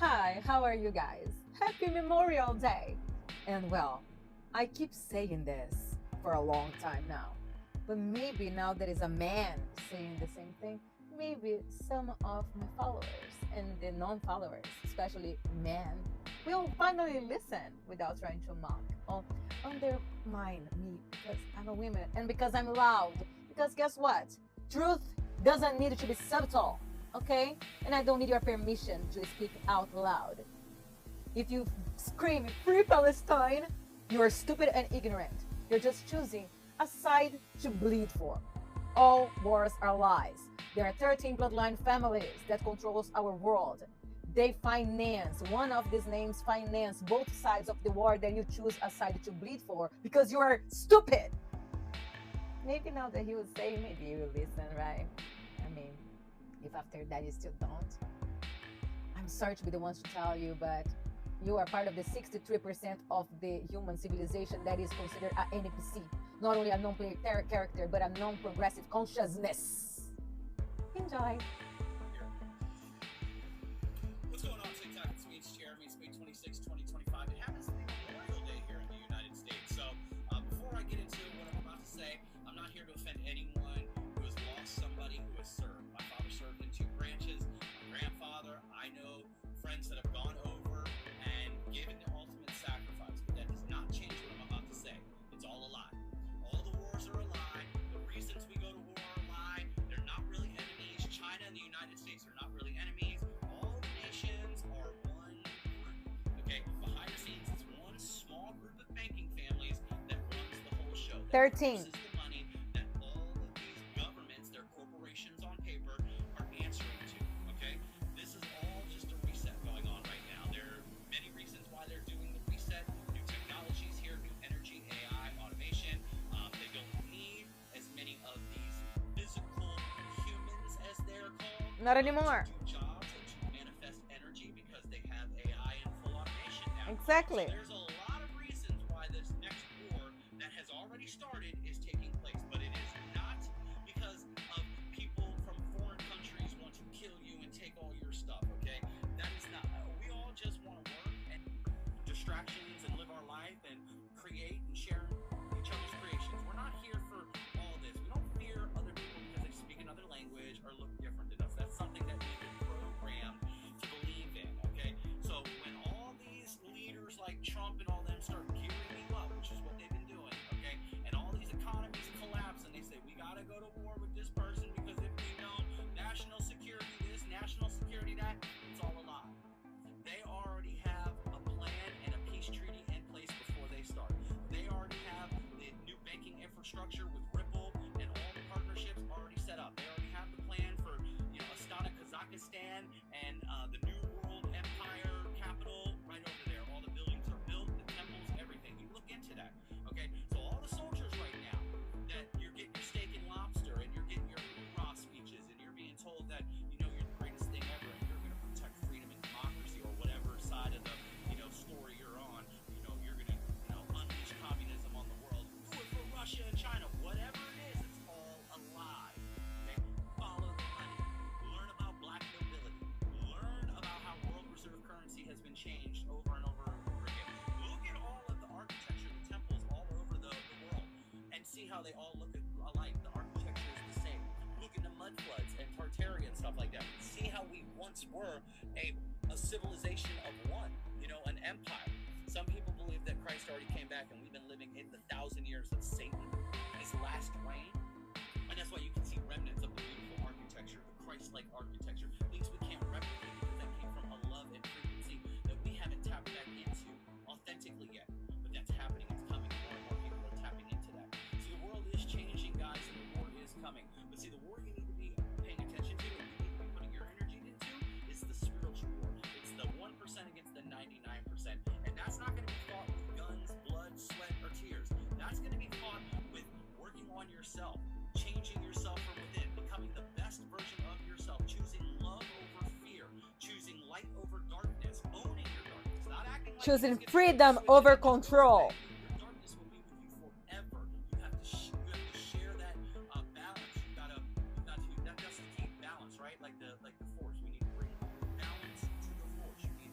Hi, how are you guys? Happy Memorial Day! And well, I keep saying this for a long time now, but maybe now there is a man saying the same thing, maybe some of my followers and the non followers, especially men, will finally listen without trying to mock or undermine me because I'm a woman and because I'm loud. Because guess what? Truth doesn't need to be subtle, okay? And I don't need your permission to speak out loud. If you scream free Palestine, you are stupid and ignorant. You're just choosing a side to bleed for. All wars are lies. There are 13 bloodline families that controls our world. They finance, one of these names finance both sides of the war that you choose a side to bleed for because you are stupid. Maybe now that he would say, maybe you will listen, right? I mean, if after that you still don't, I'm sorry to be the ones to tell you, but you are part of the 63% of the human civilization that is considered an NPC. Not only a non-player character, but a non-progressive consciousness. Enjoy. What's going on, TikTok? It's me, it's Jeremy. It's May 26, 2025. It happens to be Memorial Day here in the United States. So before I get into what I'm about to say, I'm not here to offend anyone who has lost somebody who has served. My father served in 2 branches. My grandfather, I know friends that have gone over and given the ultimate sacrifice. But that does not change what I'm about to say. It's all a lie. All the wars are a lie. The reasons we go to war are a lie. They're not really enemies. China and the United States are not really enemies. All the nations are one group. Okay, behind the scenes, it's one small group of banking families that runs the whole show. That 13. produces the money that all of these governments, their corporations on paper, are answering to. Okay, this is all just a reset going on right now. There are many reasons why they're doing the reset. New technologies here, new energy, AI, automation. They don't need as many of these physical humans, as they're called. Not anymore. To do jobs and to manifest energy because they have AI and full automation now. Exactly. So there's a lot of reasons why this next war that has already started is taking place, but it is not because of people from foreign countries want to kill you and take all your stuff, okay? That is not. We all just want to work and distractions and live our life and create and share each other's creations. We're not here for all this. We don't fear other people because they speak another language or look different than us. That's something that we've been programmed to believe in, okay? So when all these leaders like Trump and all them start gearing you up, which is what they've been doing, okay, and all these economies collapse and they say, we gotta go to war with this person because if we don't, national security this, national security that, it's all a lie. They already have a plan and a peace treaty in place before they start. They already have the new banking infrastructure with Ripple and all the partnerships already set up. They already have the plan for, Astana, Kazakhstan, and the New World Empire capital right over there. All the buildings are built, the temples, everything. You look into that, okay? So all the soldiers right now that you're getting your steak and lobster and you're getting your hoorah speeches and you're being told that, you're the greatest thing ever and you're going to protect freedom and democracy or whatever side of the, story you're on. You're going to, unleash communism on the world. Do it for Russia and China. Whatever it is, it's all a lie. Okay? Follow the money. Learn about black nobility. Learn about how world reserve currency has been changed over and over and over again. Look at all of the architecture, the temples all over the world, and see how they all look alike. The architecture is the same. Look into mud floods and Tartaria and stuff like that. See how we once were a civilization of one, an empire. Some people believe that Christ already came back and we've been living in the 1,000 years of Satan, his last reign. And that's why you can see remnants of the beautiful architecture, the Christ-like architecture, things we can't replicate because that came from a love and frequency that we haven't tapped back into authentically yet. But that's happening, it's coming, more and more people are tapping into that. See, the world is changing, guys, and the war is coming. But see, the war you need to be paying attention to and you need to be putting your energy into is the spiritual war. It's the 1% against the 99%. And that's not going to be fought with guns, blood, sweat, or tears. That's going to be fought with working on yourself, changing yourself from within, becoming the best version of yourself, choosing love over fear, choosing light over darkness, owning your darkness, not acting like choosing freedom over control. Your darkness will be with you forever. You have to share that balance. That's the key, balance, right? Like the force. We need to bring balance to the force. You need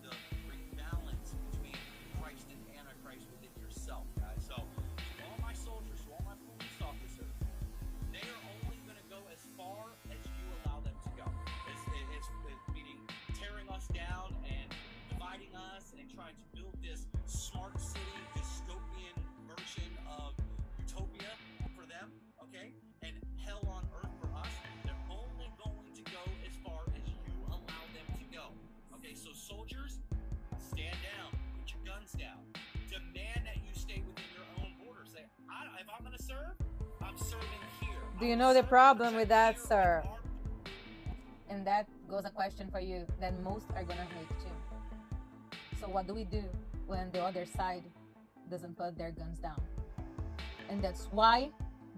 and trying to build this smart city dystopian version of utopia for them, okay, and hell on earth for us, they're only going to go as far as you allow them to go. Okay, so soldiers, stand down, put your guns down, demand that you stay within your own borders. Say, if I'm going to serve, I'm serving here. Do you know the problem with that, sir? And that goes a question for you that most are gonna hate too. So what do we do when the other side doesn't put their guns down? And that's why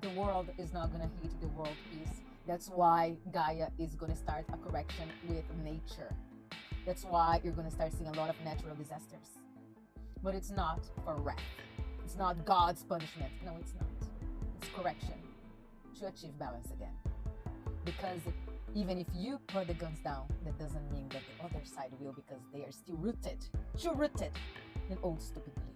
the world is not gonna hate the world peace. That's why Gaia is gonna start a correction with nature. That's why you're gonna start seeing a lot of natural disasters. But it's not for wrath. It's not God's punishment. No, it's not. It's correction to achieve balance again. Because even if you put the guns down, that doesn't mean that the other side will, because they are still rooted in old stupid beliefs.